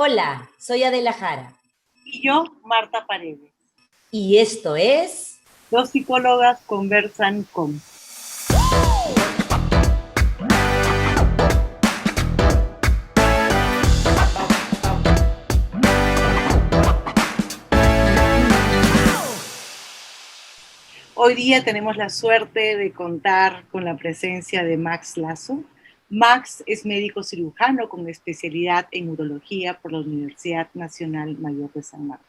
Hola, soy Adela Jara Y yo, Marta Paredes. y esto es... Dos psicólogas conversan con. Hoy día tenemos la suerte de contar con la presencia de Max Lazo. Max es médico cirujano con especialidad en urología por la Universidad Nacional Mayor de San Marcos.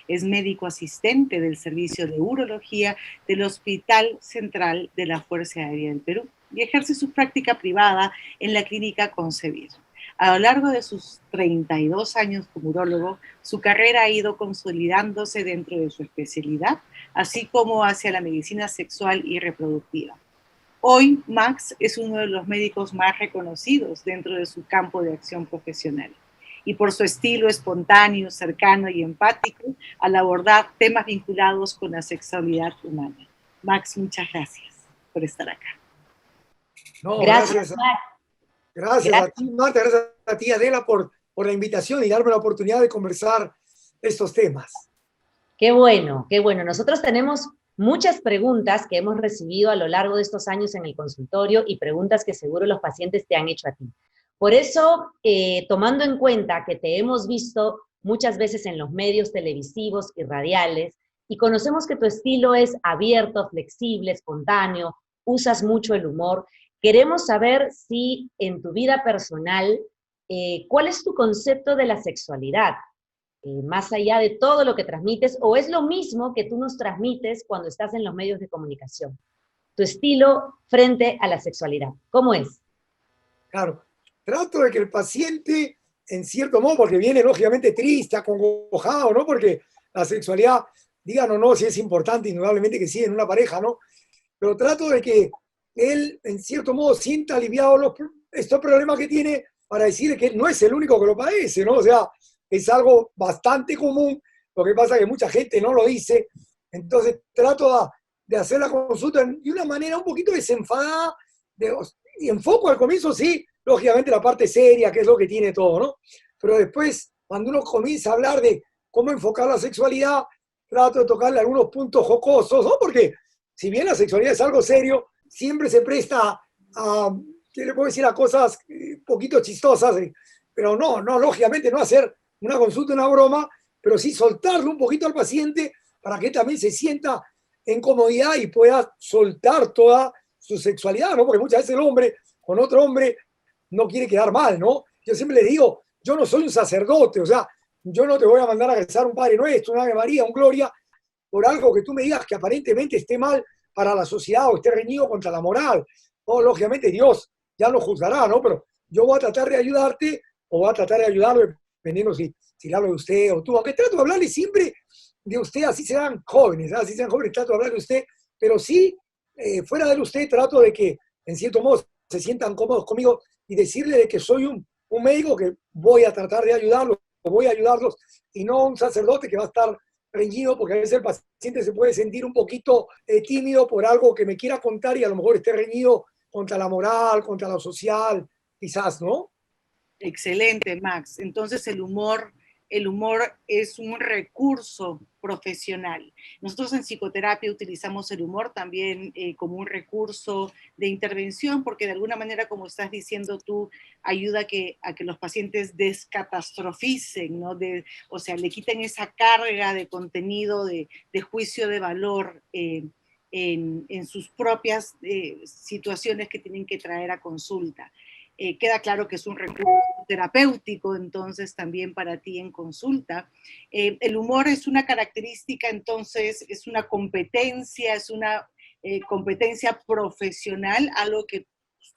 Es médico asistente del servicio de urología del Hospital Central de la Fuerza Aérea del Perú y ejerce su práctica privada en la clínica Concebir. A lo largo de sus 32 años como urólogo, su carrera ha ido consolidándose dentro de su especialidad, así como hacia la medicina sexual y reproductiva. Hoy, Max es uno de los médicos más reconocidos dentro de su campo de acción profesional y por su estilo espontáneo, cercano y empático al abordar temas vinculados con la sexualidad humana. Max, muchas gracias por estar acá. No, Gracias, gracias, Mar. gracias a Gracias. ti, Marta, gracias a ti, Adela, por la invitación y darme la oportunidad de conversar estos temas. Qué bueno, qué bueno. Nosotros tenemos muchas preguntas que hemos recibido a lo largo de estos años en el consultorio y preguntas que seguro los pacientes te han hecho a ti. Por eso, tomando en cuenta que te hemos visto muchas veces en los medios televisivos y radiales y conocemos que tu estilo es abierto, flexible, espontáneo, usas mucho el humor, queremos saber si en tu vida personal, ¿cuál es tu concepto de la sexualidad? Más allá de todo lo que transmites, o es lo mismo que tú nos transmites cuando estás en los medios de comunicación. Tu estilo frente a la sexualidad, ¿cómo es? Claro, trato de que el paciente, en cierto modo, porque viene lógicamente triste, acongojado, ¿no? Porque la sexualidad, digan o no, si es importante, indudablemente que sí, en una pareja, ¿no? Pero trato de que él, en cierto modo, sienta aliviado estos problemas que tiene para decirle que él no es el único que lo padece, ¿no? O sea, es algo bastante común, lo que pasa es que mucha gente no lo dice, entonces trato de hacer la consulta de una manera un poquito desenfadada, y enfoco al comienzo, sí, lógicamente la parte seria, que es lo que tiene todo, ¿no? Pero después, cuando uno comienza a hablar de cómo enfocar la sexualidad, trato de tocarle algunos puntos jocosos, ¿no? Porque si bien la sexualidad es algo serio, siempre se presta a, ¿qué le puedo decir? A cosas un poquito chistosas, pero no, lógicamente no hacer una consulta, una broma, pero sí soltarle un poquito al paciente para que también se sienta en comodidad y pueda soltar toda su sexualidad, ¿no? Porque muchas veces el hombre con otro hombre no quiere quedar mal, ¿no? Yo siempre le digo, yo no soy un sacerdote, o sea, yo no te voy a mandar a rezar un Padre Nuestro, una Ave María, un Gloria, por algo que tú me digas que aparentemente esté mal para la sociedad o esté reñido contra la moral. No, lógicamente Dios ya lo juzgará, ¿no? Pero yo voy a tratar de ayudarte o voy a tratar de ayudarlo dependiendo si le hablo de usted o tú. Aunque trato de hablarle siempre de usted, así sean jóvenes, así sean jóvenes, trato de hablar de usted, pero sí, fuera de usted, trato de que, en cierto modo, se sientan cómodos conmigo y decirle de que soy un médico que voy a tratar de ayudarlos, voy a ayudarlos, y no un sacerdote que va a estar reñido, porque a veces el paciente se puede sentir un poquito tímido por algo que me quiera contar y a lo mejor esté reñido contra la moral, contra lo social, quizás, ¿no? Excelente, Max. Entonces el humor es un recurso profesional. Nosotros en psicoterapia utilizamos el humor también como un recurso de intervención porque de alguna manera, como estás diciendo tú, ayuda a que los pacientes descatastroficen, ¿no? O sea, le quiten esa carga de contenido, de juicio de valor en sus propias situaciones que tienen que traer a consulta. Queda claro que es un recurso terapéutico entonces también para ti en consulta. El humor es una característica, entonces es una competencia, es una competencia profesional, algo que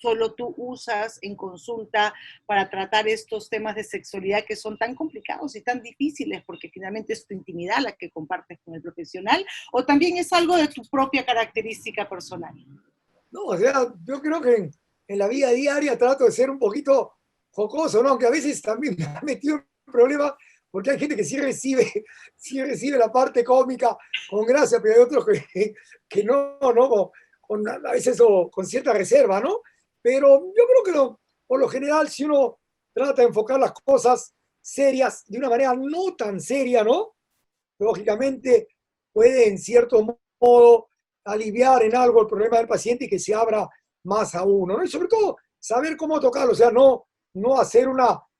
solo tú usas en consulta para tratar estos temas de sexualidad que son tan complicados y tan difíciles porque finalmente es tu intimidad la que compartes con el profesional, o también es algo de tu propia característica personal. No, o sea, yo creo que en la vida diaria trato de ser un poquito jocoso, ¿no? Aunque a veces también me ha metido en problemas porque hay gente que sí recibe la parte cómica con gracia, pero hay otros que no, a veces con cierta reserva, ¿no? Pero yo creo que por lo general, si uno trata de enfocar las cosas serias de una manera no tan seria, ¿no? Lógicamente puede en cierto modo aliviar en algo el problema del paciente y que se abra más a uno, ¿no? Y sobre todo saber cómo tocarlo, o sea, no hacer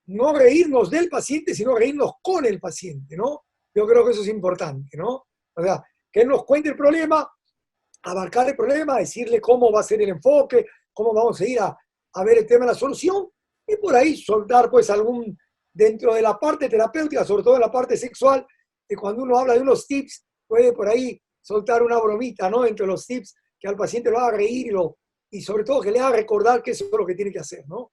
no reírnos del paciente, sino reírnos con el paciente, ¿no? Yo creo que eso es importante, ¿no? O sea, que él nos cuente el problema, abarcar el problema, decirle cómo va a ser el enfoque, cómo vamos a ir a ver el tema de la solución, y por ahí soltar pues dentro de la parte terapéutica, sobre todo en la parte sexual, que cuando uno habla de unos tips, puede por ahí soltar una bromita, ¿no? Entre los tips, que al paciente lo haga reír y sobre todo que le haga recordar que eso es lo que tiene que hacer, ¿no?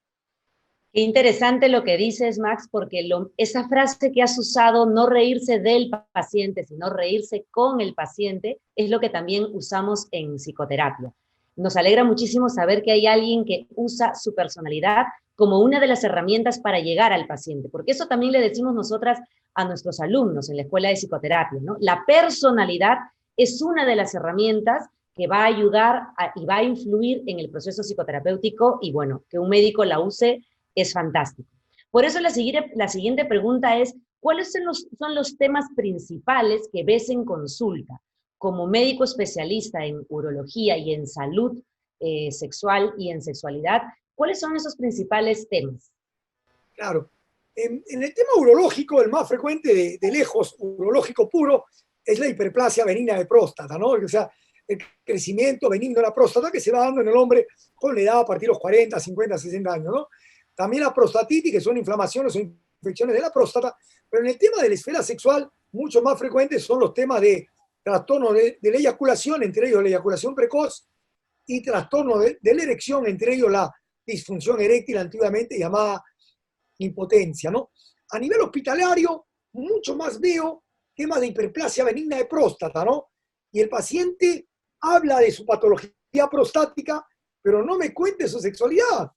Qué interesante lo que dices, Max, porque esa frase que has usado, no reírse del paciente, sino reírse con el paciente, es lo que también usamos en psicoterapia. Nos alegra muchísimo saber que hay alguien que usa su personalidad como una de las herramientas para llegar al paciente, porque eso también le decimos nosotras a nuestros alumnos en la escuela de psicoterapia, ¿no? La personalidad es una de las herramientas que va a ayudar y va a influir en el proceso psicoterapéutico, y bueno, que un médico la use es fantástico. Por eso la siguiente pregunta es, ¿cuáles son los temas principales que ves en consulta? Como médico especialista en urología y en salud sexual y en sexualidad, ¿cuáles son esos principales temas? Claro. En el tema urológico, el más frecuente de lejos, urológico puro, es la hiperplasia benigna de próstata, ¿no? O sea, el crecimiento benigno de la próstata que se va dando en el hombre con la edad a partir de los 40, 50, 60 años, ¿no? También la prostatitis, que son inflamaciones o infecciones de la próstata, pero en el tema de la esfera sexual, mucho más frecuentes son los temas de trastornos de la eyaculación, entre ellos la eyaculación precoz, y trastornos de la erección, entre ellos la disfunción eréctil, antiguamente llamada impotencia, ¿no? A nivel hospitalario, mucho más veo temas de hiperplasia benigna de próstata, ¿no? Y el paciente habla de su patología prostática, pero no me cuente su sexualidad.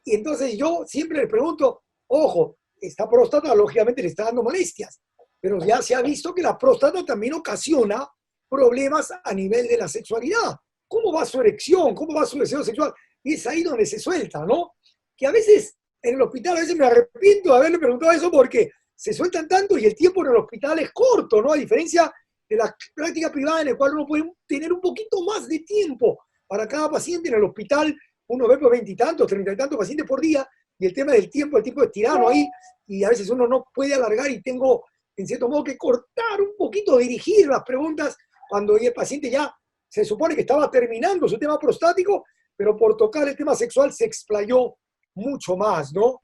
Y entonces yo siempre le pregunto, ojo, esta próstata lógicamente le está dando molestias, pero ya se ha visto que la próstata también ocasiona problemas a nivel de la sexualidad. ¿Cómo va su erección? ¿Cómo va su deseo sexual? Y es ahí donde se suelta, ¿no? Que a veces en el hospital, a veces me arrepiento de haberle preguntado eso porque se sueltan tanto y el tiempo en el hospital es corto, ¿no? A diferencia de la práctica privada en la cual uno puede tener un poquito más de tiempo para cada paciente. En el hospital uno ve por 20 y tantos, 30 y tantos pacientes por día, y el tema del tiempo, el tiempo es tirano ahí, y a veces uno no puede alargar y tengo, en cierto modo, que cortar un poquito, dirigir las preguntas cuando el paciente ya se supone que estaba terminando su tema prostático, pero por tocar el tema sexual se explayó mucho más, ¿no?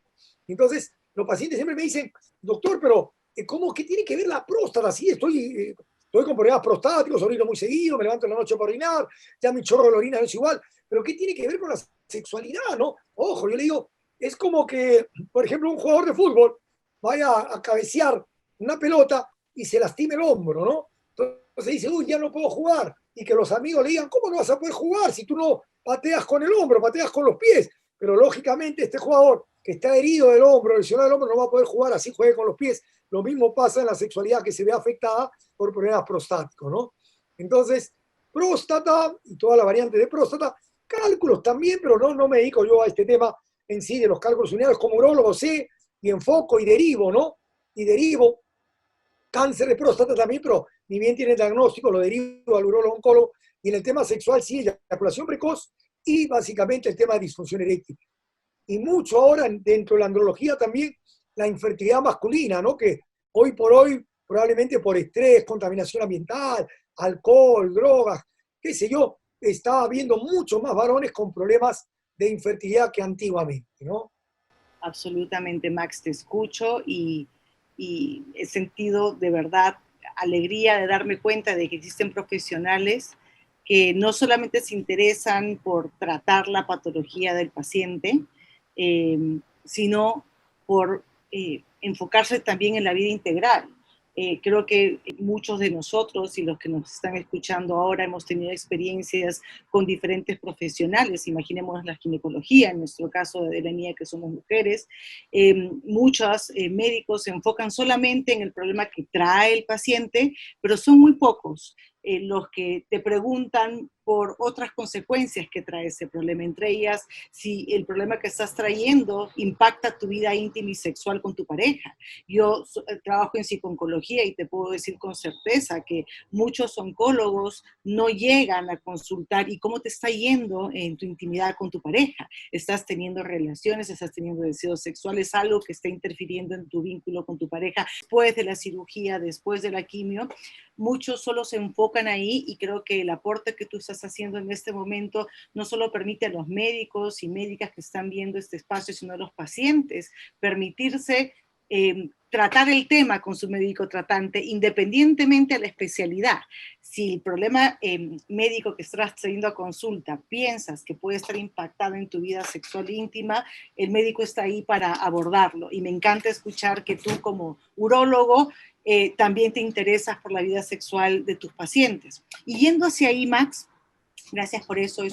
Entonces, los pacientes siempre me dicen, doctor, pero ¿cómo que tiene que ver la próstata? Sí, estoy con problemas prostáticos, orino muy seguido, me levanto en la noche para orinar, ya mi chorro de la orina no es igual, pero ¿qué tiene que ver con la sexualidad, no? Ojo, yo le digo, es como que, por ejemplo, un jugador de fútbol vaya a cabecear una pelota y se lastime el hombro, ¿no? Entonces dice, uy, ya no puedo jugar. Y que los amigos le digan, ¿cómo no vas a poder jugar si tú no pateas con el hombro, pateas con los pies? Pero lógicamente este jugador que está herido del hombro, lesionado del hombro, no va a poder jugar, así juegue con los pies. Lo mismo pasa en la sexualidad, que se ve afectada por problemas prostáticos, ¿no? Entonces, próstata y toda la variante de próstata, cálculos también, pero no me dedico yo a este tema en sí de los cálculos urinarios. Como urólogo sé y enfoco y derivo, ¿no? Y derivo cáncer de próstata también, pero ni bien tiene el diagnóstico, lo derivo al urólogo oncólogo. Y en el tema sexual sí, eyaculación precoz y básicamente el tema de disfunción eréctil. Y mucho ahora dentro de la andrología también la infertilidad masculina, ¿no? Que hoy por hoy, probablemente por estrés, contaminación ambiental, alcohol, drogas, qué sé yo, está habiendo muchos más varones con problemas de infertilidad que antiguamente, ¿no? Absolutamente, Max, te escucho y he sentido de verdad alegría de darme cuenta de que existen profesionales que no solamente se interesan por tratar la patología del paciente, sino por enfocarse también en la vida integral. Creo que muchos de nosotros y los que nos están escuchando ahora hemos tenido experiencias con diferentes profesionales. Imaginemos la ginecología, en nuestro caso de la mía que somos mujeres. Muchos médicos se enfocan solamente en el problema que trae el paciente, pero son muy pocos los que te preguntan por otras consecuencias que trae ese problema, entre ellas si el problema que estás trayendo impacta tu vida íntima y sexual con tu pareja. Yo trabajo en psico-oncología y te puedo decir con certeza que muchos oncólogos no llegan a consultar y cómo te está yendo en tu intimidad con tu pareja. Estás teniendo relaciones, estás teniendo deseos sexuales, algo que está interfiriendo en tu vínculo con tu pareja después de la cirugía, después de la quimio. Muchos solo se enfocan ahí y creo que el aporte que tú estás haciendo en este momento no solo permite a los médicos y médicas que están viendo este espacio, sino a los pacientes permitirse tratar el tema con su médico tratante independientemente de la especialidad. Si el problema médico que estás trayendo a consulta piensas que puede estar impactado en tu vida sexual íntima, el médico está ahí para abordarlo. Y me encanta escuchar que tú como urólogo también te interesas por la vida sexual de tus pacientes. Y yendo hacia ahí, Max, gracias por eso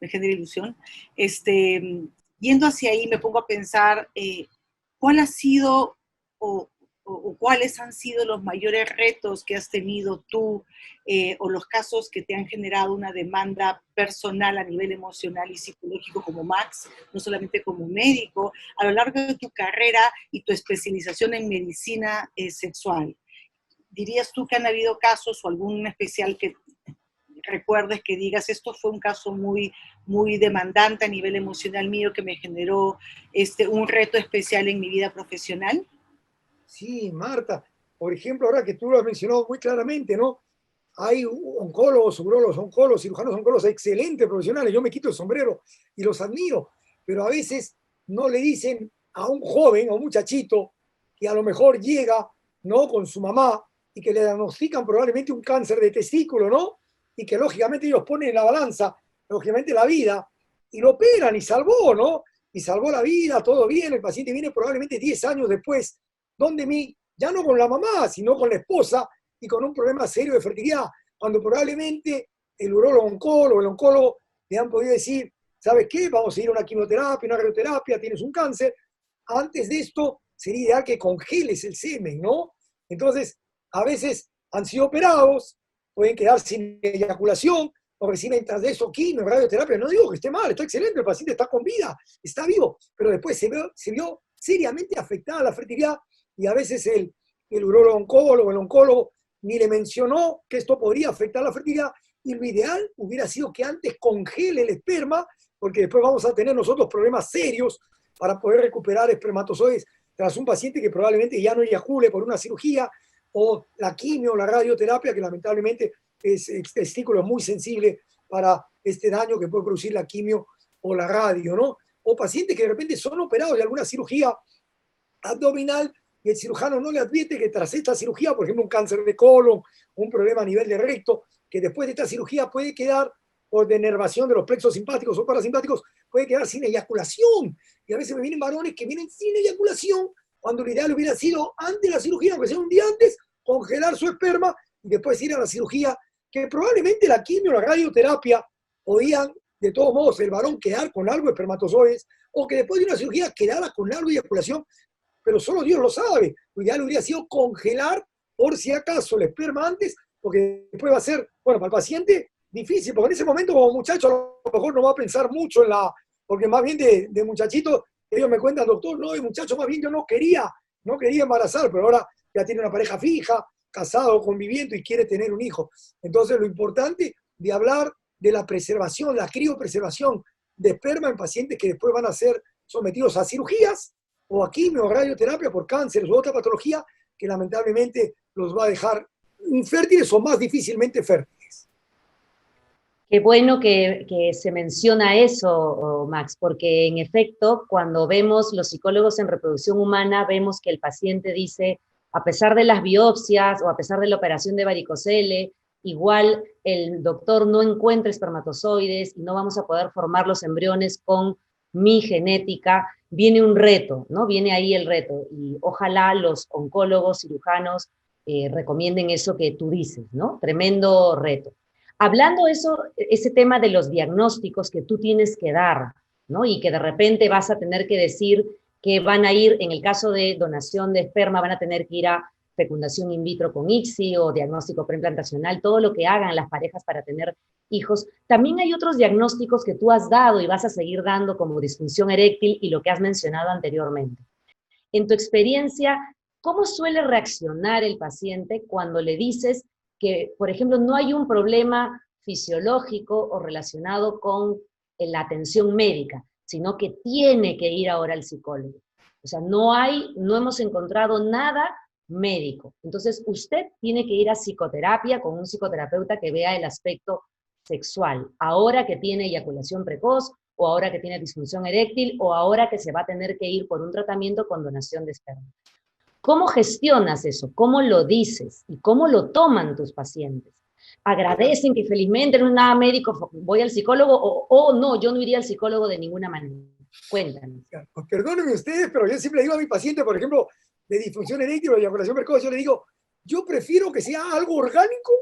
me genera ilusión. Yendo hacia ahí me pongo a pensar cuál ha sido o cuáles han sido los mayores retos que has tenido tú o los casos que te han generado una demanda personal a nivel emocional y psicológico como Max, no solamente como médico, a lo largo de tu carrera y tu especialización en medicina sexual. ¿Dirías tú que han habido casos o algún especial que recuerdes que digas, esto fue un caso muy, muy demandante a nivel emocional mío que me generó un reto especial en mi vida profesional? Sí, Marta, por ejemplo, ahora que tú lo has mencionado muy claramente, ¿no? Hay oncólogos, urólogos, oncólogos, cirujanos oncólogos, excelentes profesionales, yo me quito el sombrero y los admiro, pero a veces no le dicen a un joven, a un muchachito, que a lo mejor llega, ¿no? Con su mamá y que le diagnostican probablemente un cáncer de testículo, ¿no? Y que lógicamente ellos ponen en la balanza, lógicamente la vida, y lo operan y salvó, ¿no? Y salvó la vida, todo bien, el paciente viene probablemente 10 años después, donde mí, ya no con la mamá, sino con la esposa, y con un problema serio de fertilidad, cuando probablemente el urólogo oncólogo, el oncólogo, le han podido decir, ¿sabes qué? Vamos a ir a una quimioterapia, una radioterapia, tienes un cáncer. Antes de esto, sería ideal que congeles el semen, ¿no? Entonces, a veces han sido operados, pueden quedar sin eyaculación, o reciben tras de eso quimio, radioterapia. No digo que esté mal, está excelente, el paciente está con vida, está vivo, pero después se vio seriamente afectada la fertilidad y a veces el urólogo oncólogo, el oncólogo, ni le mencionó que esto podría afectar la fertilidad, y lo ideal hubiera sido que antes congele el esperma, porque después vamos a tener nosotros problemas serios para poder recuperar espermatozoides tras un paciente que probablemente ya no eyacule por una cirugía, o la quimio, la radioterapia, que lamentablemente el testículo es muy sensible para este daño que puede producir la quimio o la radio, ¿no? O pacientes que de repente son operados de alguna cirugía abdominal y el cirujano no le advierte que tras esta cirugía, por ejemplo, un cáncer de colon, un problema a nivel de recto, que después de esta cirugía puede quedar por denervación de los plexos simpáticos o parasimpáticos, puede quedar sin eyaculación. Y a veces me vienen varones que vienen sin eyaculación, cuando lo ideal hubiera sido antes de la cirugía, aunque sea un día antes, congelar su esperma y después ir a la cirugía, que probablemente la quimio, la radioterapia, podían, de todos modos, el varón quedar con algo de espermatozoides, o que después de una cirugía quedara con algo de eyaculación, pero solo Dios lo sabe. Lo ideal hubiera sido congelar por si acaso el esperma antes, porque después va a ser, bueno, para el paciente difícil, porque en ese momento como muchacho a lo mejor no va a pensar mucho en porque más bien de muchachito, ellos me cuentan, doctor, no, de muchacho más bien yo no quería embarazar, pero ahora ya tiene una pareja fija, casado, conviviendo y quiere tener un hijo. Entonces lo importante de hablar de la preservación, la criopreservación de esperma en pacientes que después van a ser sometidos a cirugías, o a quimio o radioterapia por cáncer u otra patología que lamentablemente los va a dejar infértiles o más difícilmente fértiles. Qué bueno que se menciona eso, Max, porque en efecto, cuando vemos los psicólogos en reproducción humana, vemos que el paciente dice, a pesar de las biopsias o a pesar de la operación de varicocele, igual el doctor no encuentra espermatozoides y no vamos a poder formar los embriones con mi genética. Viene un reto, ¿no? Viene ahí el reto, y ojalá los oncólogos, cirujanos, recomienden eso que tú dices, ¿no? Tremendo reto. Hablando ese tema de los diagnósticos que tú tienes que dar, ¿no? Y que de repente vas a tener que decir que van a ir, en el caso de donación de esperma, van a tener que ir a fecundación in vitro con ICSI o diagnóstico preimplantacional, todo lo que hagan las parejas para tener hijos. También hay otros diagnósticos que tú has dado y vas a seguir dando, como disfunción eréctil y lo que has mencionado anteriormente. En tu experiencia, ¿cómo suele reaccionar el paciente cuando le dices que, por ejemplo, no hay un problema fisiológico o relacionado con la atención médica, sino que tiene que ir ahora al psicólogo? O sea, no hemos encontrado nada médico. Entonces, usted tiene que ir a psicoterapia con un psicoterapeuta que vea el aspecto sexual, ahora que tiene eyaculación precoz, o ahora que tiene disfunción eréctil, o ahora que se va a tener que ir por un tratamiento con donación de esperma. ¿Cómo gestionas eso? ¿Cómo lo dices? ¿Y cómo lo toman tus pacientes? ¿Agradecen que felizmente no es nada médico, voy al psicólogo, o no, yo no iría al psicólogo de ninguna manera? Cuéntanos. Pues perdónenme ustedes, pero yo siempre digo a mi paciente, por ejemplo, de disfunción eréctil o de eyaculación precoz, yo le digo, yo prefiero que sea algo orgánico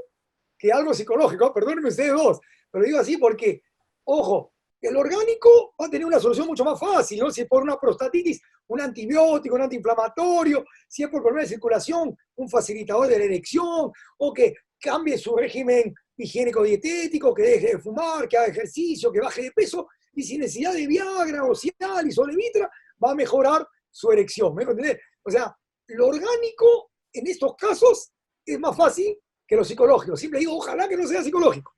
que algo psicológico. Perdónenme ustedes dos, pero digo así porque, ojo, el orgánico va a tener una solución mucho más fácil, ¿no? Si es por una prostatitis, un antibiótico, un antiinflamatorio, si es por problema de circulación, un facilitador de la erección, o que cambie su régimen higiénico-dietético, que deje de fumar, que haga ejercicio, que baje de peso, y sin necesidad de Viagra o Cialis o Levitra, va a mejorar su erección. ¿Me entendés? O sea, lo orgánico en estos casos es más fácil que lo psicológico. Siempre digo, ojalá que no sea psicológico.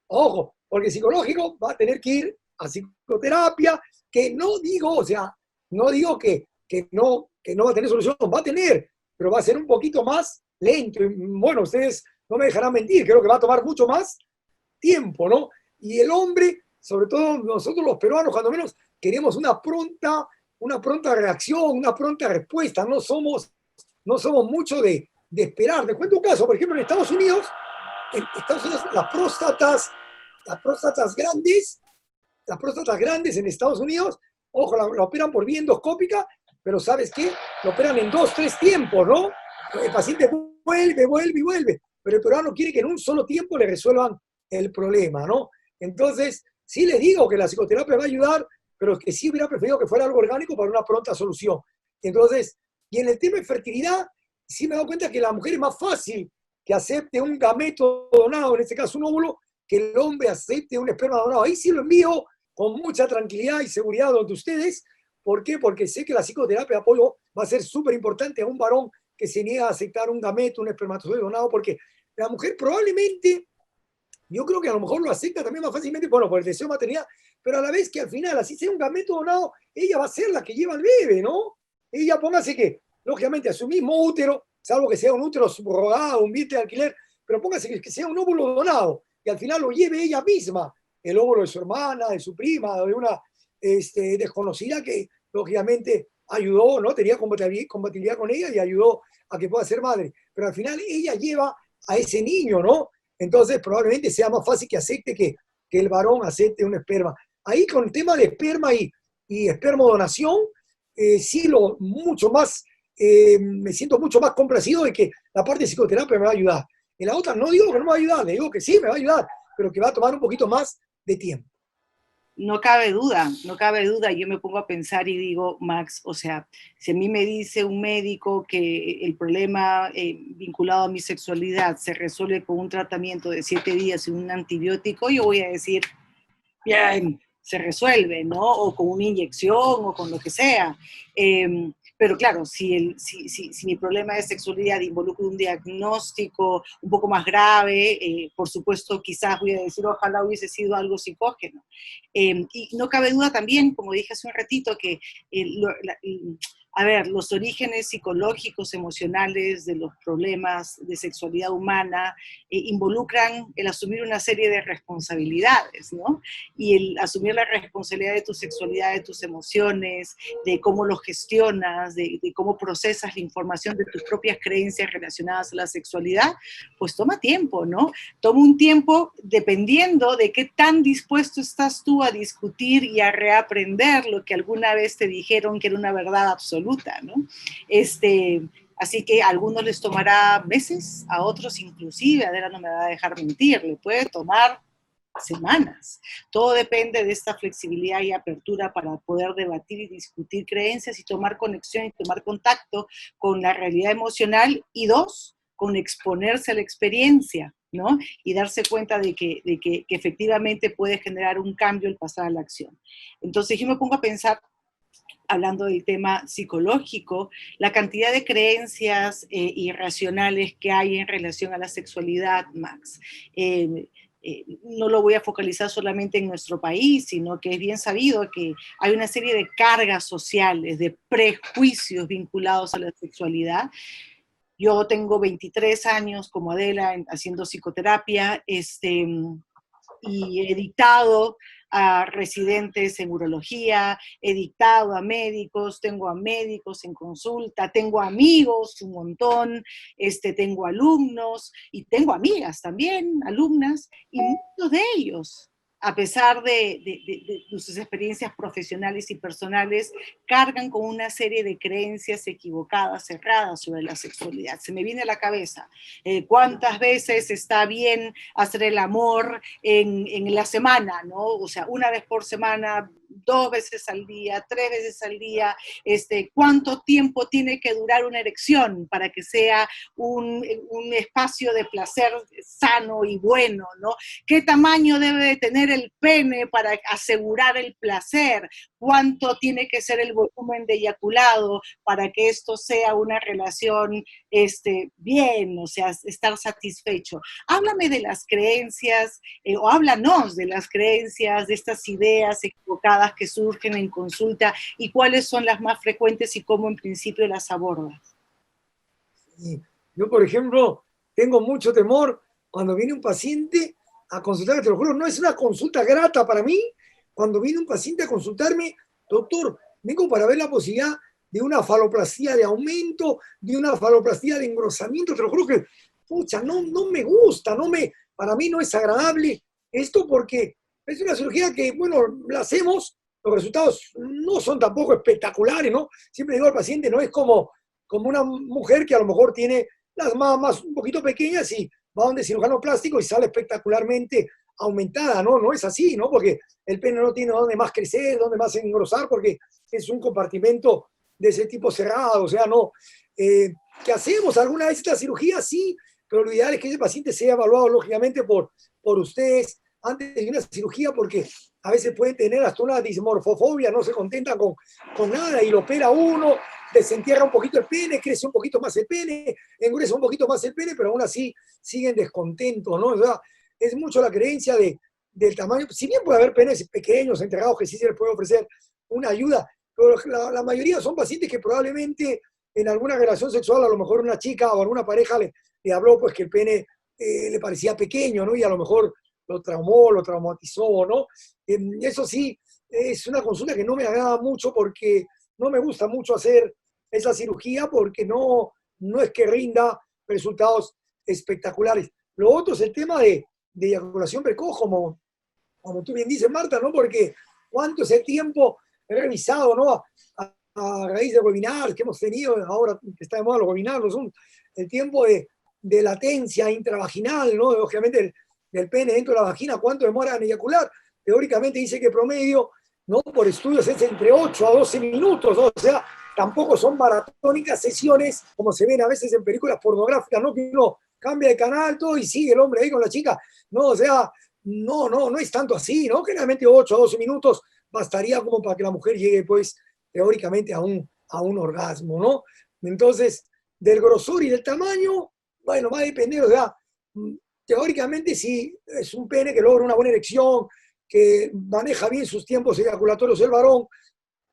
Ojo, porque psicológico va a tener que ir a psicoterapia, que no digo, o sea, no digo que no va a tener solución, va a tener, pero va a ser un poquito más lento. Y bueno, ustedes no me dejarán mentir, creo que va a tomar mucho más tiempo, ¿no? Y el hombre, sobre todo nosotros los peruanos, cuando menos, queremos una pronta reacción, una pronta respuesta. No somos mucho de esperar. Te cuento un caso, por ejemplo, en Estados Unidos las próstatas grandes en Estados Unidos, ojo, la operan por vía endoscópica, pero ¿sabes qué? Lo operan en 2, 3 tiempos, ¿no? El paciente vuelve y vuelve, pero el peruano quiere que en un solo tiempo le resuelvan el problema, ¿no? Entonces, sí les digo que la psicoterapia va a ayudar, pero que sí hubiera preferido que fuera algo orgánico para una pronta solución. Entonces, y en el tema de fertilidad, sí me he dado cuenta que la mujer es más fácil que acepte un gameto donado, en este caso un óvulo, que el hombre acepte un esperma donado. Ahí sí lo envío con mucha tranquilidad y seguridad donde ustedes. ¿Por qué? Porque sé que la psicoterapia de apoyo va a ser súper importante a un varón que se niega a aceptar un gameto, un espermatozoide donado, porque la mujer probablemente, yo creo que a lo mejor lo acepta también más fácilmente, bueno, por el deseo de maternidad, pero a la vez que al final, así sea un gameto donado, ella va a ser la que lleva al bebé, ¿no? Ella, póngase que, lógicamente, a su mismo útero, salvo que sea un útero subrogado, un vientre de alquiler, pero póngase que sea un óvulo donado, y al final lo lleve ella misma, el óvulo de su hermana, de su prima, de una desconocida que, lógicamente, ayudó, ¿no? Tenía compatibilidad con ella y ayudó a que pueda ser madre. Pero al final ella lleva a ese niño, ¿no? Entonces probablemente sea más fácil que acepte que el varón acepte un esperma. Ahí con el tema de esperma y espermodonación, sí me siento mucho más complacido de que la parte de psicoterapia me va a ayudar. En la otra no digo que no me va a ayudar, le digo que sí me va a ayudar, pero que va a tomar un poquito más de tiempo. No cabe duda, no cabe duda. Yo me pongo a pensar y digo, Max, o sea, si a mí me dice un médico que el problema vinculado a mi sexualidad se resuelve con un tratamiento de 7 días y un antibiótico, yo voy a decir, bien, se resuelve, ¿no? O con una inyección o con lo que sea. Pero claro, si mi problema de sexualidad involucra un diagnóstico un poco más grave, por supuesto, quizás voy a decir, ojalá hubiese sido algo psicógeno. Y no cabe duda también, como dije hace un ratito, que a ver, los orígenes psicológicos, emocionales de los problemas de sexualidad humana involucran el asumir una serie de responsabilidades, ¿no? Y el asumir la responsabilidad de tu sexualidad, de tus emociones, de cómo los gestionas, de cómo procesas la información de tus propias creencias relacionadas a la sexualidad, pues toma tiempo, ¿no? Toma un tiempo dependiendo de qué tan dispuesto estás tú a discutir y a reaprender lo que alguna vez te dijeron que era una verdad absoluta, ¿no? Así que a algunos les tomará meses, a otros inclusive, Adela no me va a dejar mentir, le puede tomar semanas. Todo depende de esta flexibilidad y apertura para poder debatir y discutir creencias y tomar conexión y tomar contacto con la realidad emocional y 2, con exponerse a la experiencia, ¿no? Y darse cuenta que efectivamente puede generar un cambio el pasar a la acción. Entonces yo me pongo a pensar, hablando del tema psicológico, la cantidad de creencias irracionales que hay en relación a la sexualidad, Max. No lo voy a focalizar solamente en nuestro país, sino que es bien sabido que hay una serie de cargas sociales, de prejuicios vinculados a la sexualidad. Yo tengo 23 años como Adela haciendo psicoterapia, y he dictado a residentes en urología, he dictado a médicos, tengo a médicos en consulta, tengo amigos un montón, tengo alumnos y tengo amigas también, alumnas, y muchos de ellos, a pesar de sus experiencias profesionales y personales, cargan con una serie de creencias equivocadas, erradas sobre la sexualidad. Se me viene a la cabeza, ¿cuántas veces está bien hacer el amor en la semana, ¿no? O sea, una vez por semana, 2 veces al día, 3 veces al día, cuánto tiempo tiene que durar una erección para que sea un espacio de placer sano y bueno, ¿no? ¿Qué tamaño debe de tener el pene para asegurar el placer? ¿Cuánto tiene que ser el volumen de eyaculado para que esto sea una relación bien, o sea, estar satisfecho? Háblame de las creencias, o háblanos de las creencias, de estas ideas equivocadas que surgen en consulta y cuáles son las más frecuentes y cómo en principio las abordas. Yo, por ejemplo, tengo mucho temor cuando viene un paciente a consultarme, te lo juro, no es una consulta grata para mí. Cuando viene un paciente a consultarme, doctor, vengo para ver la posibilidad de una faloplastía de aumento, de una faloplastía de engrosamiento, te lo juro que, pucha, no me gusta, para mí no es agradable esto porque es una cirugía que, bueno, la hacemos, los resultados no son tampoco espectaculares, ¿no? Siempre digo al paciente, no es como una mujer que a lo mejor tiene las mamas un poquito pequeñas y va donde cirujano plástico y sale espectacularmente aumentada, ¿no? No es así, ¿no? Porque el pene no tiene dónde más crecer, dónde más engrosar, porque es un compartimento de ese tipo cerrado, o sea, no. ¿Que hacemos alguna vez esta cirugía? Sí, pero lo ideal es que ese paciente sea evaluado lógicamente por ustedes antes de una cirugía, porque a veces pueden tener hasta una dismorfofobia, no se contentan con nada y lo opera uno, desentierra un poquito el pene, crece un poquito más el pene, engruesa un poquito más el pene, pero aún así siguen descontentos, ¿no? O sea, es mucho la creencia del tamaño. Si bien puede haber penes pequeños, entregados, que sí se les puede ofrecer una ayuda, pero la mayoría son pacientes que probablemente en alguna relación sexual, a lo mejor una chica o alguna pareja le habló pues que el pene le parecía pequeño, ¿no? Y a lo mejor lo traumó, lo traumatizó, ¿no? Eso sí, es una consulta que no me agrada mucho porque no me gusta mucho hacer esa cirugía porque no es que rinda resultados espectaculares. Lo otro es el tema de eyaculación precoz, como tú bien dices, Marta, ¿no? Porque cuánto es el tiempo, he revisado, ¿no? A raíz de webinars que hemos tenido, ahora que está de moda los webinars, el tiempo de latencia intravaginal, ¿no? Obviamente del pene dentro de la vagina, cuánto demora en eyacular. Teóricamente dice que promedio, ¿no? Por estudios es entre 8 a 12 minutos, ¿no? O sea, tampoco son maratónicas sesiones como se ven a veces en películas pornográficas, ¿no? Que uno cambia de canal todo y sigue el hombre ahí con la chica. No, o sea, no es tanto así, ¿no? Generalmente 8 a 12 minutos bastaría como para que la mujer llegue, pues, teóricamente a un orgasmo, ¿no? Entonces, del grosor y del tamaño, bueno, va a depender, o sea, teóricamente si es un pene que logra una buena erección, que maneja bien sus tiempos eyaculatorios el varón,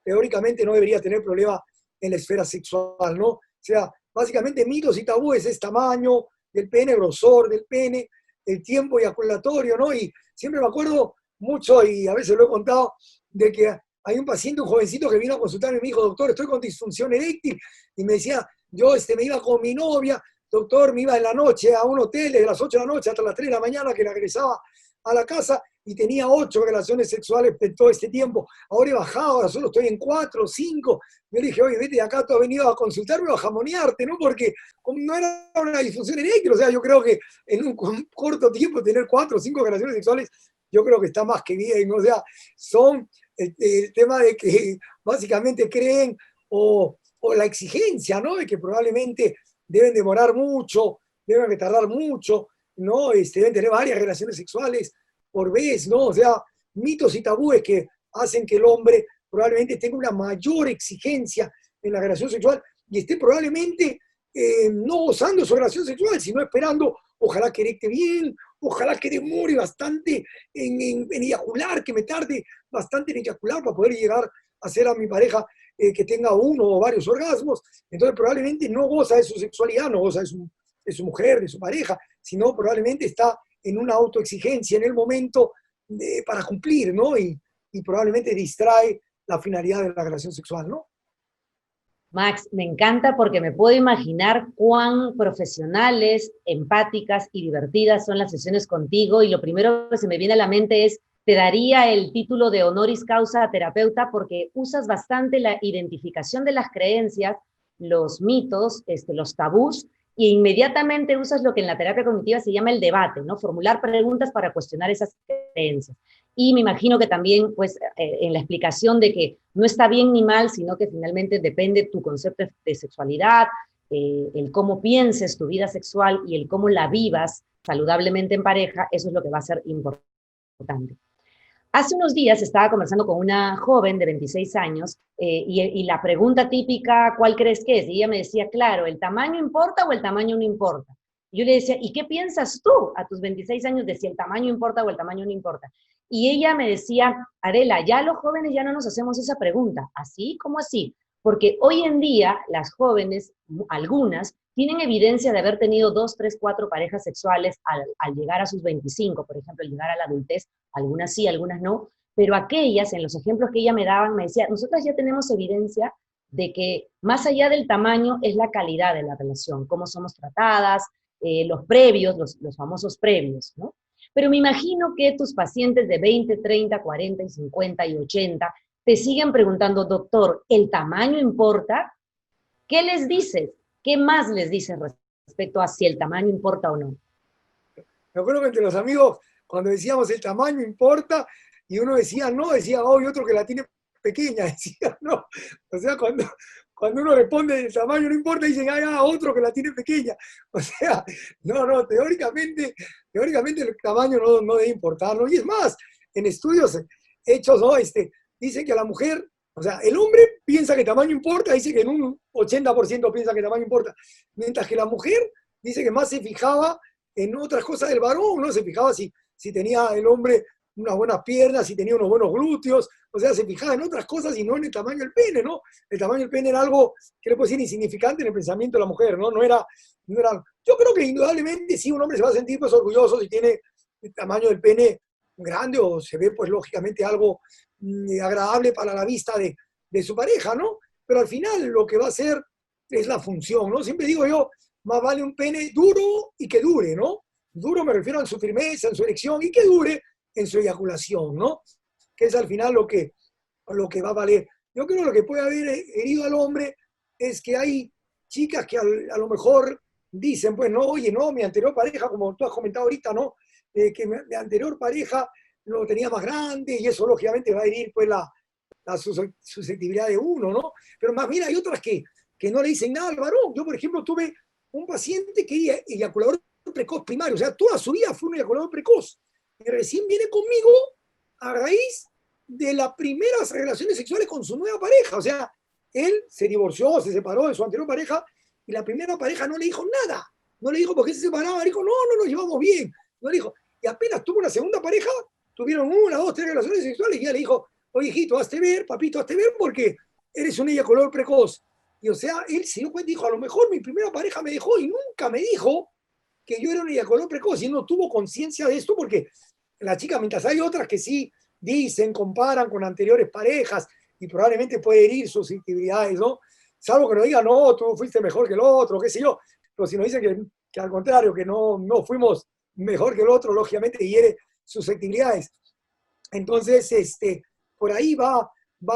teóricamente no debería tener problema en la esfera sexual, ¿no? O sea, básicamente mitos y tabúes es tamaño del pene, grosor del pene, el tiempo eyaculatorio, ¿no? Y siempre me acuerdo mucho, y a veces lo he contado, de que hay un paciente, un jovencito que vino a consultarme y me dijo, doctor, estoy con disfunción eréctil, y me decía, yo me iba con mi novia, doctor, me iba en la noche a un hotel desde las 8 de la noche hasta las 3 de la mañana que regresaba a la casa y tenía 8 relaciones sexuales en todo este tiempo. Ahora he bajado, ahora solo estoy en 4 o 5. Yo le dije, oye, vete de acá, tú has venido a consultarme o a jamonearte, ¿no? Porque no era una disfunción eréctil. O sea, yo creo que en un corto tiempo tener 4 o 5 relaciones sexuales, yo creo que está más que bien. O sea, son el tema de que básicamente creen o la exigencia, ¿no? De que probablemente deben demorar mucho, deben retardar mucho. ¿no? Deben tener varias relaciones sexuales por vez, ¿no? O sea, mitos y tabúes que hacen que el hombre probablemente tenga una mayor exigencia en la relación sexual y esté probablemente no gozando de su relación sexual, sino esperando, ojalá que erecte bien, ojalá que demore bastante en eyacular, que me tarde bastante en eyacular para poder llegar a hacer a mi pareja que tenga uno o varios orgasmos. Entonces probablemente no goza de su sexualidad, no goza de su mujer, de su pareja, sino probablemente está en una autoexigencia en el momento para cumplir, ¿no? Y probablemente distrae la finalidad de la relación sexual, ¿no? Max, me encanta porque me puedo imaginar cuán profesionales, empáticas y divertidas son las sesiones contigo, y lo primero que se me viene a la mente es, te daría el título de honoris causa terapeuta porque usas bastante la identificación de las creencias, los mitos, los tabús, y inmediatamente usas lo que en la terapia cognitiva se llama el debate, ¿no? Formular preguntas para cuestionar esas creencias. Y me imagino que también, pues, en la explicación de que no está bien ni mal, sino que finalmente depende tu concepto de sexualidad, el cómo pienses tu vida sexual y el cómo la vivas saludablemente en pareja, eso es lo que va a ser importante. Hace unos días estaba conversando con una joven de 26 años y la pregunta típica, ¿cuál crees que es? Y ella me decía, claro, ¿el tamaño importa o el tamaño no importa? Y yo le decía, ¿y qué piensas tú a tus 26 años de si el tamaño importa o el tamaño no importa? Y ella me decía, Adela, ya los jóvenes ya no nos hacemos esa pregunta. ¿Así? ¿Cómo así? Porque hoy en día las jóvenes, algunas, tienen evidencia de haber tenido 2, 3, 4 parejas sexuales al llegar a sus 25, por ejemplo, al llegar a la adultez, algunas sí, algunas no, pero aquellas, en los ejemplos que ella me daban, me decía, nosotras ya tenemos evidencia de que más allá del tamaño es la calidad de la relación, cómo somos tratadas, los previos, los famosos previos, ¿no? Pero me imagino que tus pacientes de 20, 30, 40, y 50 y 80 te siguen preguntando, doctor, ¿el tamaño importa? ¿Qué les dices? ¿Qué más les dices respecto a si el tamaño importa o no? Me acuerdo que entre los amigos, cuando decíamos el tamaño importa, y uno decía no, decía, oh, y otro que la tiene pequeña, decía no. O sea, cuando uno responde el tamaño no importa, dicen, ah, otro que la tiene pequeña. O sea, no, teóricamente el tamaño no debe importar, ¿no? Y es más, en estudios hechos, ¿no? Dicen que a la mujer, o sea, el hombre piensa que tamaño importa, dice que en un 80% piensa que tamaño importa, mientras que la mujer dice que más se fijaba en otras cosas del varón, ¿no? Se fijaba si tenía el hombre unas buenas piernas, si tenía unos buenos glúteos, o sea, se fijaba en otras cosas y no en el tamaño del pene, ¿no? El tamaño del pene era algo que le puede decir insignificante en el pensamiento de la mujer, ¿no? No era, yo creo que indudablemente sí un hombre se va a sentir pues orgulloso si tiene el tamaño del pene grande o se ve pues lógicamente algo agradable para la vista de su pareja, ¿no? Pero al final lo que va a hacer es la función, ¿no? Siempre digo yo, más vale un pene duro y que dure, ¿no? Duro me refiero a su firmeza, en su erección, y que dure en su eyaculación, ¿no? Que es al final lo que va a valer. Yo creo que lo que puede haber herido al hombre es que hay chicas que a lo mejor dicen, pues no, oye, no, mi anterior pareja, como tú has comentado ahorita, ¿no? Que mi anterior pareja lo tenía más grande y eso lógicamente va a herir pues la susceptibilidad de uno, ¿no? Pero más bien hay otras que no le dicen nada al varón. Yo, por ejemplo, tuve un paciente que era eyaculador precoz primario, o sea, toda su vida fue un eyaculador precoz. Y recién viene conmigo a raíz de las primeras relaciones sexuales con su nueva pareja. O sea, él se divorció, se separó de su anterior pareja y la primera pareja no le dijo nada. No le dijo por qué se separaba, le dijo, no nos llevamos bien. No le dijo. Y apenas tuvo una segunda pareja, tuvieron 1, 2, 3 relaciones sexuales y ya le dijo, oye, hijito, hazte ver, papito, hazte ver porque eres un eyaculador precoz. Y o sea, él se dio cuenta y dijo, a lo mejor mi primera pareja me dejó y nunca me dijo que yo era un eyaculador precoz. Y él no tuvo conciencia de esto porque la chica, mientras hay otras que sí dicen, comparan con anteriores parejas y probablemente puede herir sus susceptibilidades, ¿no? Salvo que no digan, no, tú fuiste mejor que el otro, qué sé yo. Pero si nos dicen que al contrario, que no fuimos mejor que el otro, lógicamente hiere susceptibilidades. Entonces, por ahí va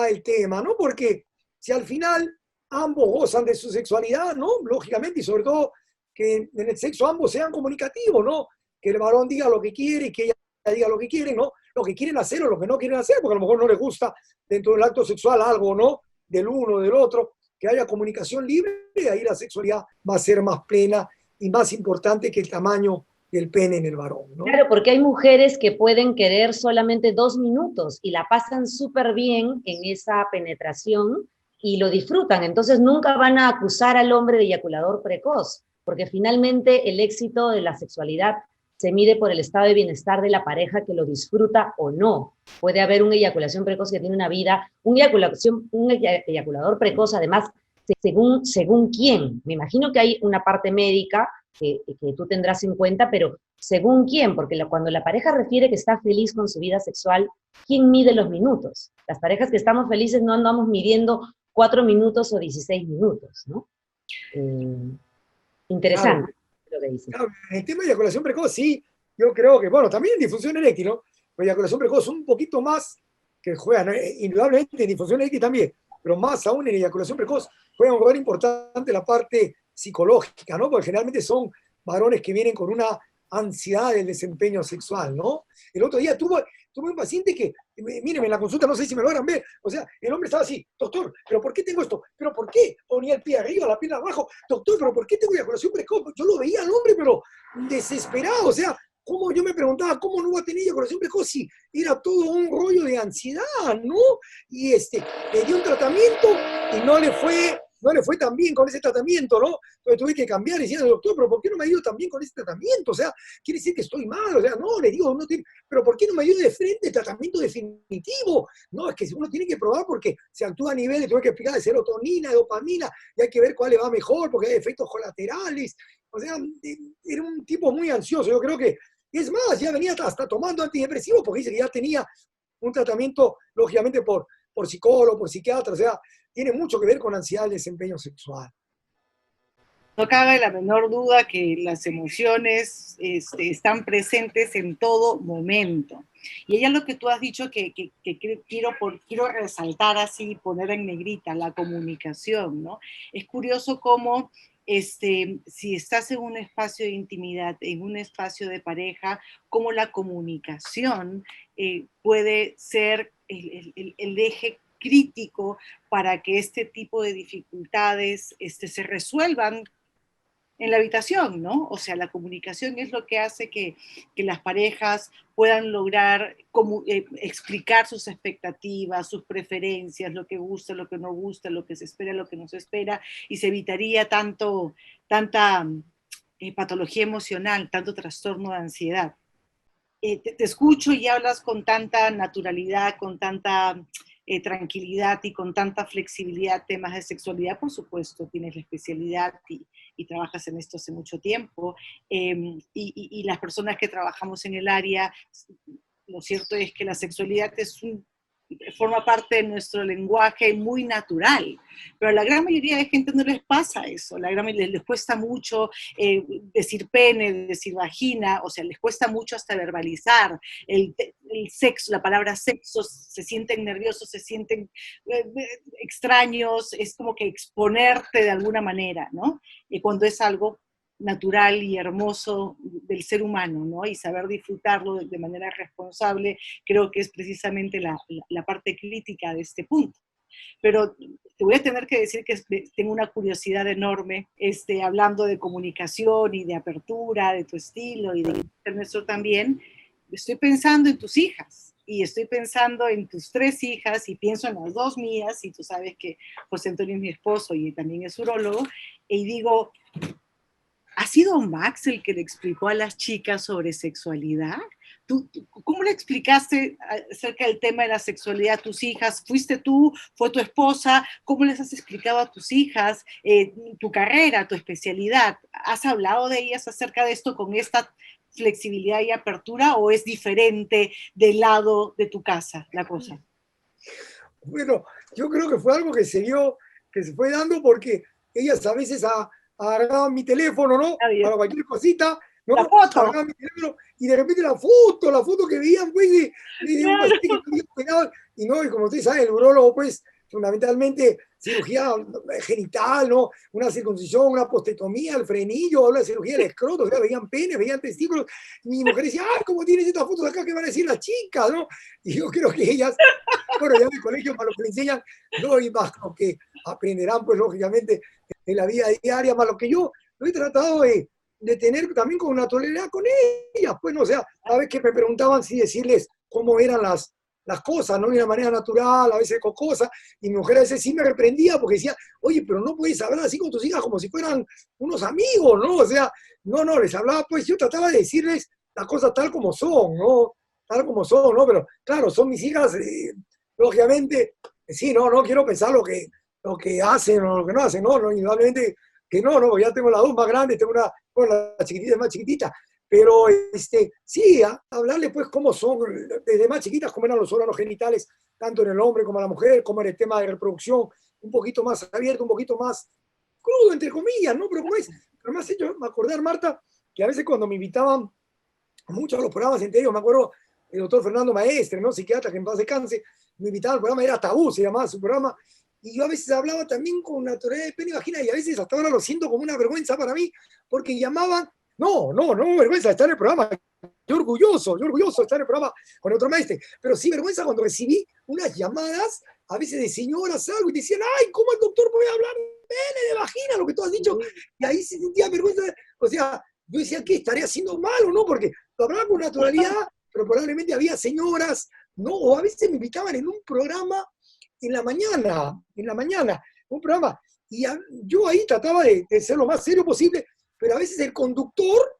el tema, ¿no? Porque si al final ambos gozan de su sexualidad, ¿no? Lógicamente, y sobre todo que en el sexo ambos sean comunicativos, ¿no? Que el varón diga lo que quiere y que ella diga lo que quiere, ¿no? Lo que quieren hacer o lo que no quieren hacer, porque a lo mejor no les gusta dentro del acto sexual algo, ¿no? Del uno o del otro, que haya comunicación libre, y ahí la sexualidad va a ser más plena y más importante que el tamaño del pene en el varón, ¿no? Claro, porque hay mujeres que pueden querer solamente 2 minutos y la pasan súper bien en esa penetración y lo disfrutan, entonces nunca van a acusar al hombre de eyaculador precoz, porque finalmente el éxito de la sexualidad se mide por el estado de bienestar de la pareja que lo disfruta o no. Puede haber una eyaculación precoz que tiene una vida, un eyaculador precoz, además, según quién. Me imagino que hay una parte médica que tú tendrás en cuenta, pero según quién, porque cuando la pareja refiere que está feliz con su vida sexual, ¿quién mide los minutos? Las parejas que estamos felices no andamos midiendo 4 minutos o 16 minutos, ¿no? Interesante, claro, lo que dices. claro, en el tema de eyaculación precoz, sí, yo creo que, bueno, también en disfunción eréctil, ¿no? Pero eyaculación precoz un poquito más que juegan, ¿no? Indudablemente en disfunción eréctil también, pero más aún en eyaculación precoz juega un lugar importante la parte psicológica, ¿no? Porque generalmente son varones que vienen con una ansiedad del desempeño sexual, ¿no? El otro día tuve un paciente que, mírenme, en la consulta, no sé si me logran ver, o sea, el hombre estaba así, doctor, ¿pero por qué tengo esto? ¿Pero por qué? Ponía el pie arriba, la pierna abajo, doctor, ¿pero por qué tengo eyaculación precoz? Yo lo veía al hombre, pero desesperado, o sea, ¿cómo? Yo me preguntaba, ¿cómo no va a tener eyaculación precoz si era todo un rollo de ansiedad, ¿no? Y le dio un tratamiento y no le fue tan bien con ese tratamiento, ¿no? Entonces tuve que cambiar y decía, doctor, ¿pero por qué no me ayuda tan bien con ese tratamiento? O sea, quiere decir que estoy mal, o sea, no, le digo, pero ¿por qué no me ayuda de frente el tratamiento definitivo? No, es que uno tiene que probar porque se actúa a nivel, tuve que explicar, de serotonina, de dopamina, y hay que ver cuál le va mejor porque hay efectos colaterales. O sea, era un tipo muy ansioso, yo creo que, es más, ya venía hasta tomando antidepresivos porque dice que ya tenía un tratamiento, lógicamente, por psicólogo, por psiquiatra, o sea, tiene mucho que ver con ansiedad del desempeño sexual. No cabe la menor duda que las emociones están presentes en todo momento. Y ella lo que tú has dicho que quiero resaltar así, poner en negrita, la comunicación, ¿no? Es curioso cómo si estás en un espacio de intimidad, en un espacio de pareja, cómo la comunicación puede ser el eje crítico para que este tipo de dificultades se resuelvan en la habitación, ¿no? O sea, la comunicación es lo que hace que las parejas puedan lograr explicar sus expectativas, sus preferencias, lo que gusta, lo que no gusta, lo que se espera, lo que no se espera, y se evitaría tanta patología emocional, tanto trastorno de ansiedad. Te escucho y hablas con tanta naturalidad, con tanta tranquilidad y con tanta flexibilidad temas de sexualidad. Por supuesto, tienes la especialidad y trabajas en esto hace mucho tiempo, y las personas que trabajamos en el área, lo cierto es que la sexualidad forma parte de nuestro lenguaje muy natural, pero a la gran mayoría de gente no les pasa eso, la gran mayoría les cuesta mucho decir pene, decir vagina, o sea, les cuesta mucho hasta verbalizar el sexo, la palabra sexo, se sienten nerviosos, se sienten extraños, es como que exponerte de alguna manera, ¿no? Cuando es algo natural y hermoso del ser humano, ¿no? Y saber disfrutarlo de manera responsable, creo que es precisamente la parte crítica de este punto. Pero te voy a tener que decir que tengo una curiosidad enorme, hablando de comunicación y de apertura, de tu estilo y de nuestro también. Estoy pensando en tus hijas y estoy pensando en tus 3 hijas y pienso en las 2 mías, y tú sabes que José Antonio es mi esposo y también es urólogo, y digo, ¿ha sido Max el que le explicó a las chicas sobre sexualidad? ¿Tú, cómo le explicaste acerca del tema de la sexualidad a tus hijas? ¿Fuiste tú? ¿Fue tu esposa? ¿Cómo les has explicado a tus hijas tu carrera, tu especialidad? ¿Has hablado de ellas acerca de esto con esta flexibilidad y apertura, o es diferente del lado de tu casa la cosa? Bueno, yo creo que fue algo que se fue dando porque ellas a veces agarraban mi teléfono, ¿no? Para cualquier cosita, ¿no? La foto. Agarraban mi teléfono y de repente la foto que veían, pues, de un paciente que tenía cuidado. Y no, y como ustedes saben, el urólogo, pues, fundamentalmente, cirugía genital, ¿no? Una circuncisión, una prostetomía, el frenillo, habla de cirugía del escroto, o sea, veían penes, veían testículos. Y mi mujer decía, ¡ay, cómo tienes estas fotos acá! ¿Qué van a decir las chicas, no? Y yo creo que ellas, bueno, ya en el colegio, para lo que le enseñan, no, y más lo que aprenderán, pues, lógicamente, en la vida diaria, más lo que yo he tratado de de tener también con naturalidad con ellas, pues, ¿no? O sea, a veces que me preguntaban si decirles cómo eran las cosas, ¿no? De una manera natural, a veces cocosa, y mi mujer a veces sí me reprendía porque decía, oye, pero no puedes hablar así con tus hijas como si fueran unos amigos, ¿no? O sea, no, les hablaba, pues yo trataba de decirles las cosas tal como son, ¿no? Tal como son, ¿no? Pero claro, son mis hijas, lógicamente, sí, no quiero pensar lo que hacen o lo que no hacen, no, indudablemente que no, ya tengo las dos más grandes, tengo bueno, la chiquitita es más chiquitita, pero sí, hablarle pues cómo son, desde más chiquitas, cómo eran los órganos genitales, tanto en el hombre como en la mujer, cómo era el tema de reproducción, un poquito más abierto, un poquito más crudo, entre comillas, ¿no? Pero como es, pero me has hecho acordar, Marta, que a veces cuando me invitaban muchos de los programas, entre ellos me acuerdo el doctor Fernando Maestre, ¿no? Psiquiatra, que en paz descanse, me invitaba al programa, era Tabú, se llamaba su programa, y yo a veces hablaba también con naturalidad de pene y vagina, y a veces hasta ahora lo siento como una vergüenza para mí, porque llamaban, no vergüenza de estar en el programa, yo orgulloso de estar en el programa con el doctor Maestre, pero sí vergüenza cuando recibí unas llamadas, a veces de señoras algo, y decían, ay, ¿cómo el doctor puede hablar de pene, de vagina, lo que tú has dicho? Y ahí se sentía vergüenza, o sea, yo decía, ¿qué estaría haciendo mal o no? Porque lo hablaba con naturalidad, pero probablemente había señoras, ¿no? O a veces me invitaban en un programa en la mañana, un programa, y yo ahí trataba de ser lo más serio posible, pero a veces el conductor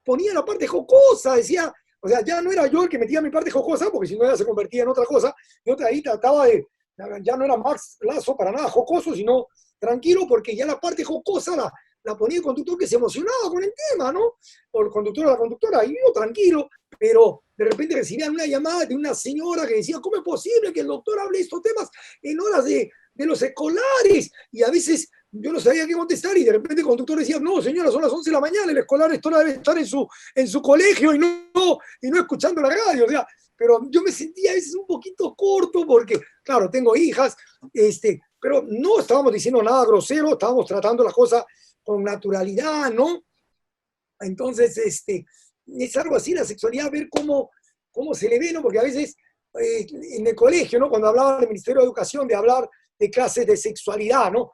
ponía la parte jocosa, decía, o sea, ya no era yo el que metía mi parte jocosa, porque si no ya se convertía en otra cosa, yo ahí trataba ya no era Max Lazo para nada jocoso, sino tranquilo, porque ya la parte jocosa la ponía el conductor que se emocionaba con el tema, ¿no? O el conductor o la conductora, y yo tranquilo, pero de repente recibían una llamada de una señora que decía, ¿cómo es posible que el doctor hable de estos temas en horas de los escolares? Y a veces yo no sabía qué contestar y de repente el conductor decía, no señora, son las 11 de la mañana, el escolar esto debe estar en su colegio y no escuchando la radio, o sea, pero yo me sentía a veces un poquito corto porque, claro, tengo hijas, pero no estábamos diciendo nada grosero, estábamos tratando las cosas con naturalidad, ¿no? Entonces, es algo así la sexualidad, ver cómo se le ve, ¿no? Porque a veces en el colegio, ¿no? Cuando hablaba del Ministerio de Educación de hablar de clases de sexualidad, ¿no?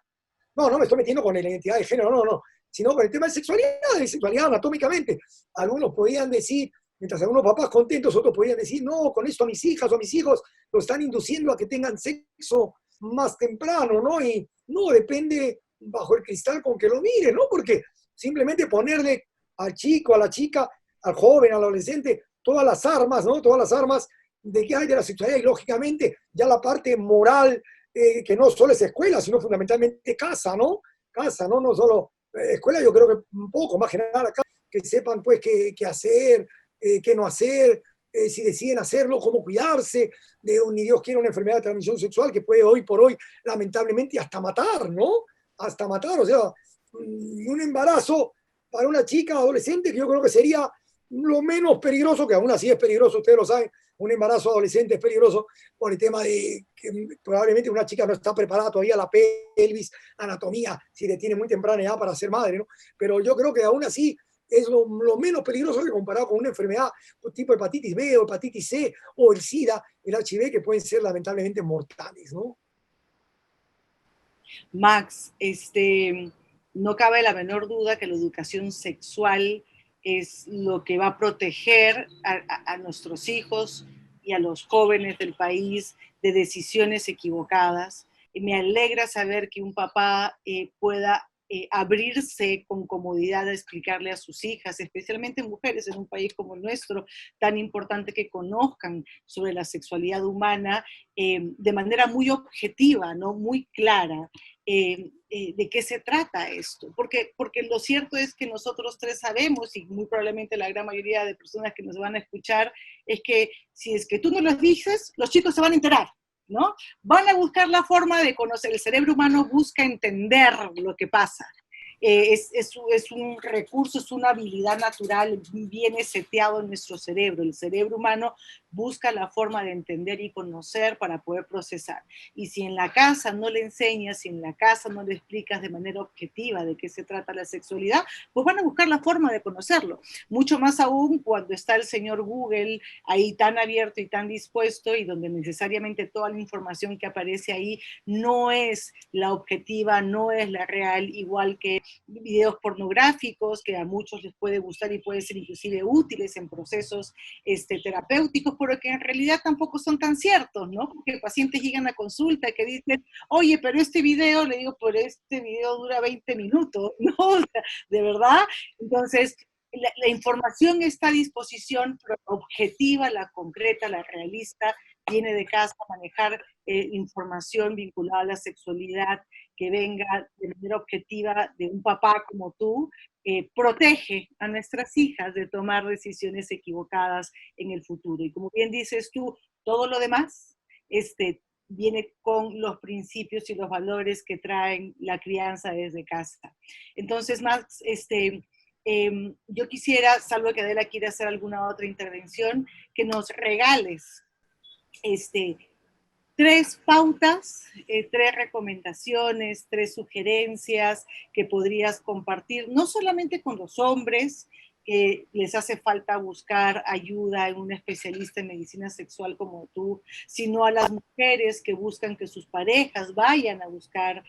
No me estoy metiendo con la identidad de género, no, sino con el tema de sexualidad anatómicamente. Algunos podían decir, mientras algunos papás contentos, otros podían decir, no, con esto a mis hijas o a mis hijos lo están induciendo a que tengan sexo más temprano, ¿no? Y no, depende bajo el cristal con que lo mire, ¿no? Porque simplemente ponerle al chico, a la chica, al joven, al adolescente, todas las armas, ¿no? Todas las armas de que hay de la sexualidad y lógicamente ya la parte moral, que no solo es escuela, sino fundamentalmente casa, ¿no? Casa, ¿no? No solo escuela, yo creo que un poco, más general acá, que sepan pues qué hacer, qué no hacer, si deciden hacerlo, cómo cuidarse, ni Dios quiere una enfermedad de transmisión sexual que puede hoy por hoy, lamentablemente, hasta matar, ¿no? Hasta matar, o sea, un embarazo para una chica adolescente que yo creo que sería lo menos peligroso, que aún así es peligroso, ustedes lo saben, un embarazo adolescente es peligroso por el tema de que probablemente una chica no está preparada todavía la pelvis, anatomía, si le tiene muy temprana edad para ser madre, ¿no? Pero yo creo que aún así es lo menos peligroso que comparado con una enfermedad tipo hepatitis B o hepatitis C o el SIDA, el HIV, que pueden ser lamentablemente mortales, ¿no? Max, no cabe la menor duda que la educación sexual es lo que va a proteger a nuestros hijos y a los jóvenes del país de decisiones equivocadas. Y me alegra saber que un papá pueda abrirse con comodidad a explicarle a sus hijas, especialmente mujeres en un país como el nuestro, tan importante que conozcan sobre la sexualidad humana de manera muy objetiva, ¿no? Muy clara. De qué se trata esto, porque lo cierto es que nosotros tres sabemos, y muy probablemente la gran mayoría de personas que nos van a escuchar, es que si es que tú no los dices, los chicos se van a enterar, ¿no? Van a buscar la forma de conocer, el cerebro humano busca entender lo que pasa. Es un recurso, es una habilidad natural, viene seteado en nuestro cerebro. El cerebro humano busca la forma de entender y conocer para poder procesar. Y si en la casa no le enseñas, si en la casa no le explicas de manera objetiva de qué se trata la sexualidad, pues van a buscar la forma de conocerlo. Mucho más aún cuando está el señor Google ahí tan abierto y tan dispuesto y donde necesariamente toda la información que aparece ahí no es la objetiva, no es la real, igual que videos pornográficos que a muchos les puede gustar y pueden ser inclusive útiles en procesos terapéuticos, pero que en realidad tampoco son tan ciertos, ¿no? Porque pacientes llegan a consulta que dicen, oye, pero este video, le digo, pero este video dura 20 minutos, ¿no? O sea, ¿de verdad? Entonces, la información está a disposición, pero la objetiva, la concreta, la realista, viene de casa a manejar información vinculada a la sexualidad que venga de manera objetiva de un papá como tú, protege a nuestras hijas de tomar decisiones equivocadas en el futuro. Y como bien dices tú, todo lo demás viene con los principios y los valores que traen la crianza desde casa. Entonces, Max, yo quisiera, salvo que Adela quiera hacer alguna otra intervención, que nos regales 3 pautas, 3 recomendaciones, 3 sugerencias que podrías compartir, no solamente con los hombres, que les hace falta buscar ayuda en un especialista en medicina sexual como tú, sino a las mujeres que buscan que sus parejas vayan a buscar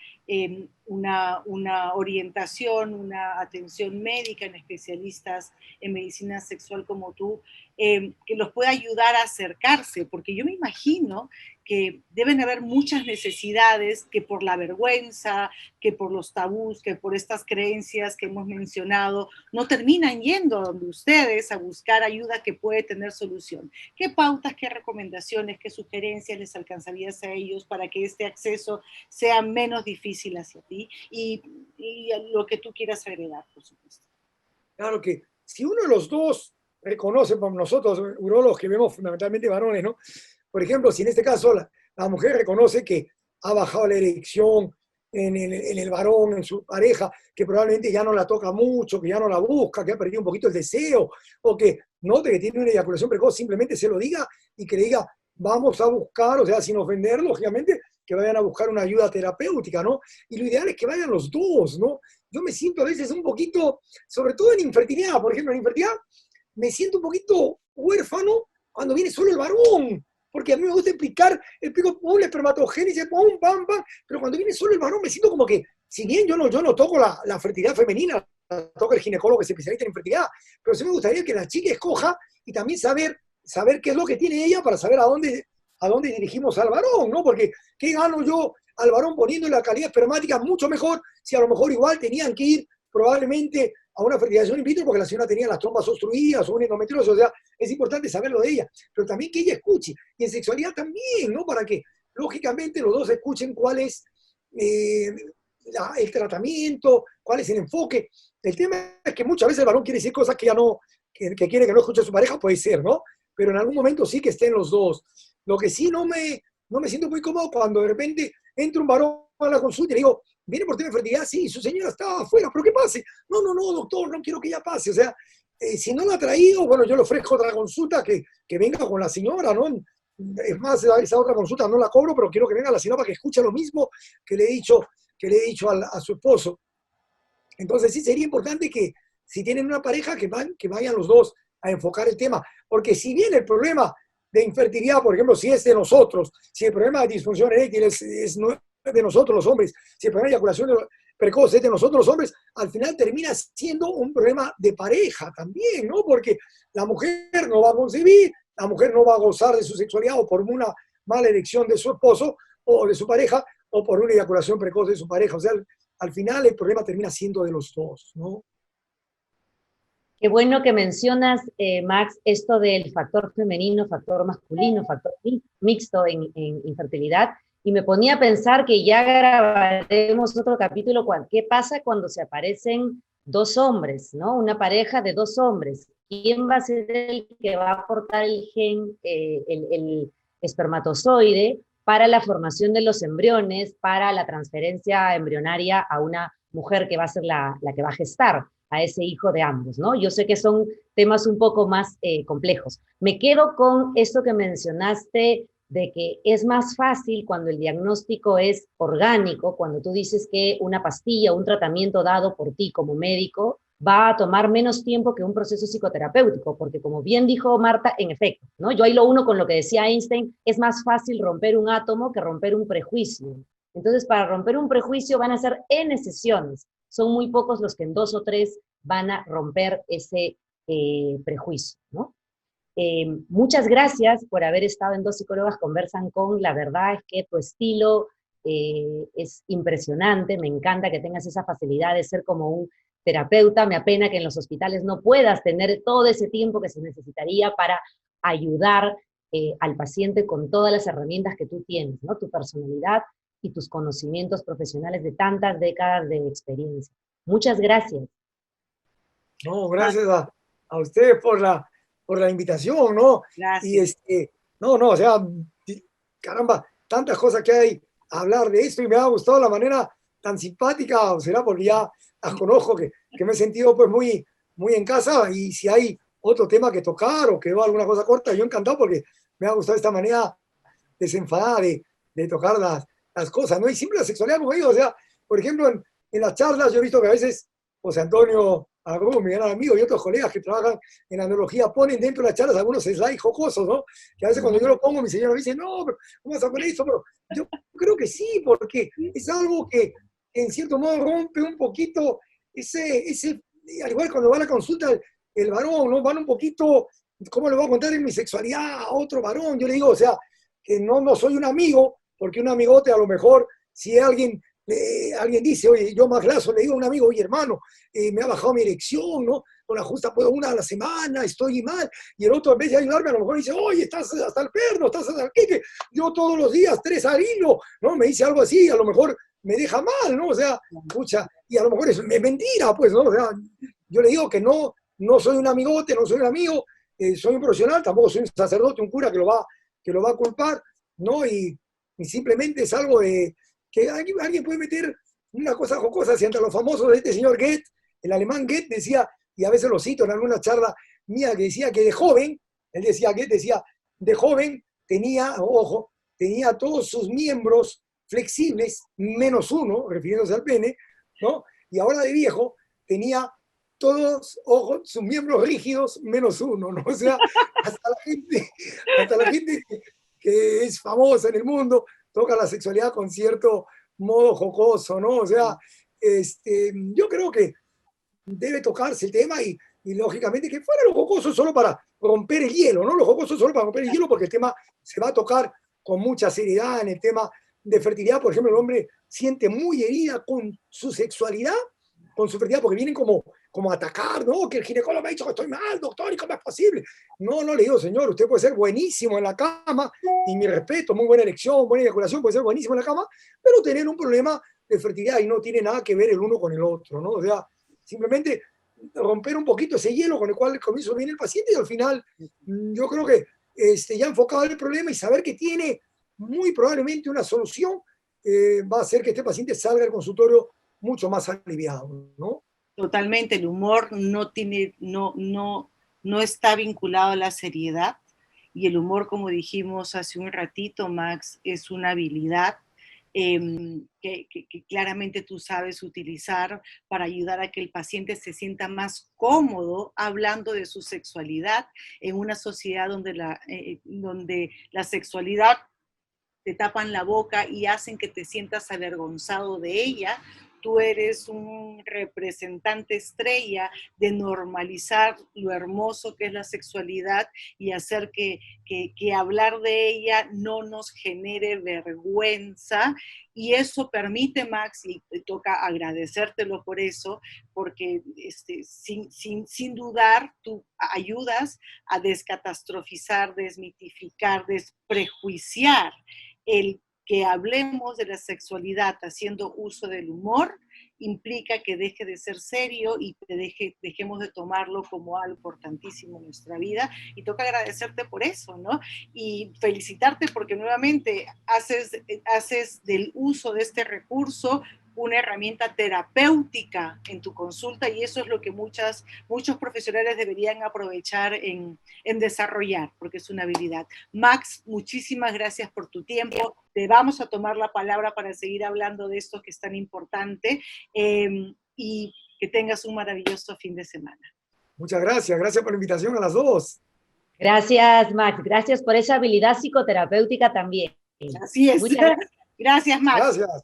una orientación, una atención médica en especialistas en medicina sexual como tú, que los pueda ayudar a acercarse, porque yo me imagino que deben haber muchas necesidades que por la vergüenza, que por los tabús, que por estas creencias que hemos mencionado, no terminan yendo a donde ustedes a buscar ayuda que puede tener solución. ¿Qué pautas, qué recomendaciones, qué sugerencias les alcanzarías a ellos para que este acceso sea menos difícil hacia ti? Y lo que tú quieras agregar, por supuesto. Claro que si uno de los dos reconoce, por nosotros, urólogos que vemos fundamentalmente varones, ¿no? Por ejemplo, si en este caso la mujer reconoce que ha bajado la erección en el varón, en su pareja, que probablemente ya no la toca mucho, que ya no la busca, que ha perdido un poquito el deseo, o que note que tiene una eyaculación precoz, simplemente se lo diga y que le diga, vamos a buscar, o sea, sin ofender, lógicamente, que vayan a buscar una ayuda terapéutica, ¿no? Y lo ideal es que vayan los dos, ¿no? Yo me siento a veces un poquito, sobre todo en infertilidad, por ejemplo, en infertilidad, me siento un poquito huérfano cuando viene solo el varón, porque a mí me gusta explico la espermatogénesis, pum, pam, pam, pero cuando viene solo el varón me siento como que, si bien yo no toco la fertilidad femenina, la toca el ginecólogo que es especialista en infertilidad, pero sí me gustaría que la chica escoja y también saber qué es lo que tiene ella para saber a dónde dirigimos al varón, ¿no? Porque ¿qué gano yo al varón poniendo la calidad espermática mucho mejor si a lo mejor igual tenían que ir probablemente a una fertilización in vitro porque la señora tenía las trompas obstruidas o una endometriosis? O sea, es importante saberlo de ella, pero también que ella escuche, y en sexualidad también, ¿no? Para que, lógicamente, los dos escuchen cuál es el tratamiento, cuál es el enfoque. El tema es que muchas veces el varón quiere decir cosas que ya no, que quiere que no escuche a su pareja, puede ser, ¿no? Pero en algún momento sí que estén los dos. Lo que sí no me siento muy cómodo cuando de repente entra un varón a la consulta y le digo, ¿viene por tema de fertilidad? Sí, su señora estaba afuera, pero ¿qué pase? No, doctor, no quiero que ella pase. O sea, si no la ha traído, bueno, yo le ofrezco otra consulta que venga con la señora, ¿no? Es más, esa otra consulta no la cobro, pero quiero que venga la señora para que escuche lo mismo que le he dicho a su esposo. Entonces sí sería importante que si tienen una pareja, que vayan los dos a enfocar el tema. Porque si bien el problema de infertilidad, por ejemplo, si es de nosotros, si el problema de disfunción eréctil es de nosotros los hombres, si el problema de eyaculación precoz es de nosotros los hombres, al final termina siendo un problema de pareja también, ¿no? Porque la mujer no va a concebir, la mujer no va a gozar de su sexualidad o por una mala elección de su esposo o de su pareja o por una eyaculación precoz de su pareja. O sea, al final el problema termina siendo de los dos, ¿no? Qué bueno que mencionas, Max, esto del factor femenino, factor masculino, factor mixto en infertilidad, y me ponía a pensar que ya grabaremos otro capítulo, ¿qué pasa cuando se aparecen 2 hombres, ¿no? Una pareja de 2 hombres. ¿Quién va a ser el que va a aportar el gen, el espermatozoide, para la formación de los embriones, para la transferencia embrionaria a una mujer que va a ser la que va a gestar a ese hijo de ambos, ¿no? Yo sé que son temas un poco más complejos. Me quedo con esto que mencionaste de que es más fácil cuando el diagnóstico es orgánico, cuando tú dices que una pastilla, un tratamiento dado por ti como médico va a tomar menos tiempo que un proceso psicoterapéutico, porque como bien dijo Marta, en efecto, ¿no? Yo ahí lo uno con lo que decía Einstein, es más fácil romper un átomo que romper un prejuicio. Entonces, para romper un prejuicio van a ser N sesiones. son muy pocos los que en 2 o 3 van a romper ese prejuicio, ¿no? Muchas gracias por haber estado en Dos Psicólogas Conversan Con. La verdad es que tu estilo es impresionante, me encanta que tengas esa facilidad de ser como un terapeuta. Me apena que en los hospitales no puedas tener todo ese tiempo que se necesitaría para ayudar al paciente con todas las herramientas que tú tienes, ¿no? Tu personalidad y tus conocimientos profesionales de tantas décadas de experiencia. Muchas gracias. No, gracias a ustedes por la invitación, ¿no? Gracias. Y no, o sea, caramba, tantas cosas que hay a hablar de esto y me ha gustado la manera tan simpática, o será porque ya las conozco, que me he sentido pues muy en casa, y si hay otro tema que tocar o quedó alguna cosa corta, yo encantado porque me ha gustado esta manera desenfadada de tocar las cosas, ¿no? Y siempre la sexualidad, como digo, o sea, por ejemplo, en las charlas yo he visto que a veces José Antonio Arrú, mi gran amigo, y otros colegas que trabajan en andrología ponen dentro de las charlas algunos slides jocosos, ¿no? Que a veces cuando yo lo pongo, mi señora me dice, no, pero ¿cómo vas a poner eso? Pero yo creo que sí, porque es algo que en cierto modo rompe un poquito ese al igual cuando va a la consulta el varón, ¿no? Van un poquito, ¿cómo le voy a contar en mi sexualidad a otro varón? Yo le digo, o sea, que no soy un amigo, porque un amigote a lo mejor, si alguien dice, oye, yo más lazo, le digo a un amigo, oye, hermano, me ha bajado mi erección, ¿no? Con la justa puedo una a la semana, estoy mal, y el otro en vez de ayudarme a lo mejor dice, oye, estás hasta el perno, estás hasta el quique, yo todos los días 3 al hilo, ¿no? Me dice algo así, a lo mejor me deja mal, ¿no? O sea, escucha, y a lo mejor es mentira, pues, ¿no? O sea, yo le digo que no soy un amigote, no soy un amigo, soy un profesional, tampoco soy un sacerdote, un cura que lo va a culpar, ¿no? Y simplemente es algo de que alguien puede meter una cosa jocosa hacia entre los famosos de este señor Goethe, el alemán Goethe decía, y a veces lo cito en alguna charla mía, que decía que de joven, él decía, Goethe decía, de joven tenía todos sus miembros flexibles, menos uno, refiriéndose al pene, ¿no? Y ahora de viejo tenía todos, sus miembros rígidos, menos uno, ¿no? O sea, hasta la gente que es famosa en el mundo toca la sexualidad con cierto modo jocoso, ¿no? O sea, yo creo que debe tocarse el tema y lógicamente que fuera lo jocoso solo para romper el hielo, ¿no? Lo jocoso solo para romper el hielo, porque el tema se va a tocar con mucha seriedad en el tema de fertilidad. Por ejemplo, el hombre siente muy herida con su sexualidad, con su fertilidad, porque vienen como a atacar, ¿no? Que el ginecólogo me ha dicho que estoy mal, doctor, ¿y cómo es posible? No, le digo, señor, usted puede ser buenísimo en la cama, y mi respeto, muy buena erección, buena eyaculación, puede ser buenísimo en la cama, pero tener un problema de fertilidad y no tiene nada que ver el uno con el otro, ¿no? O sea, simplemente romper un poquito ese hielo con el cual al comienzo viene el paciente, y al final yo creo que ya enfocado en el problema y saber que tiene muy probablemente una solución, va a hacer que este paciente salga del consultorio mucho más aliviado, ¿no? Totalmente, el humor no está vinculado a la seriedad, y el humor, como dijimos hace un ratito, Max, es una habilidad que claramente tú sabes utilizar para ayudar a que el paciente se sienta más cómodo hablando de su sexualidad en una sociedad donde la sexualidad te tapan la boca y hacen que te sientas avergonzado de ella. Tú eres un representante estrella de normalizar lo hermoso que es la sexualidad y hacer que hablar de ella no nos genere vergüenza. Y eso permite, Max, y te toca agradecértelo por eso, porque sin dudar tú ayudas a descatastrofizar, desmitificar, desprejuiciar el que hablemos de la sexualidad haciendo uso del humor. Implica que deje de ser serio y dejemos de tomarlo como algo importantísimo en nuestra vida, y toca agradecerte por eso, ¿no? Y felicitarte porque nuevamente haces del uso de este recurso una herramienta terapéutica en tu consulta, y eso es lo que muchos profesionales deberían aprovechar en desarrollar, porque es una habilidad. Max, muchísimas gracias por tu tiempo. Te vamos a tomar la palabra para seguir hablando de esto que es tan importante, y que tengas un maravilloso fin de semana. Muchas gracias por la invitación a las dos. Gracias, Max. Gracias por esa habilidad psicoterapéutica también. Así es. Gracias, Max. Gracias.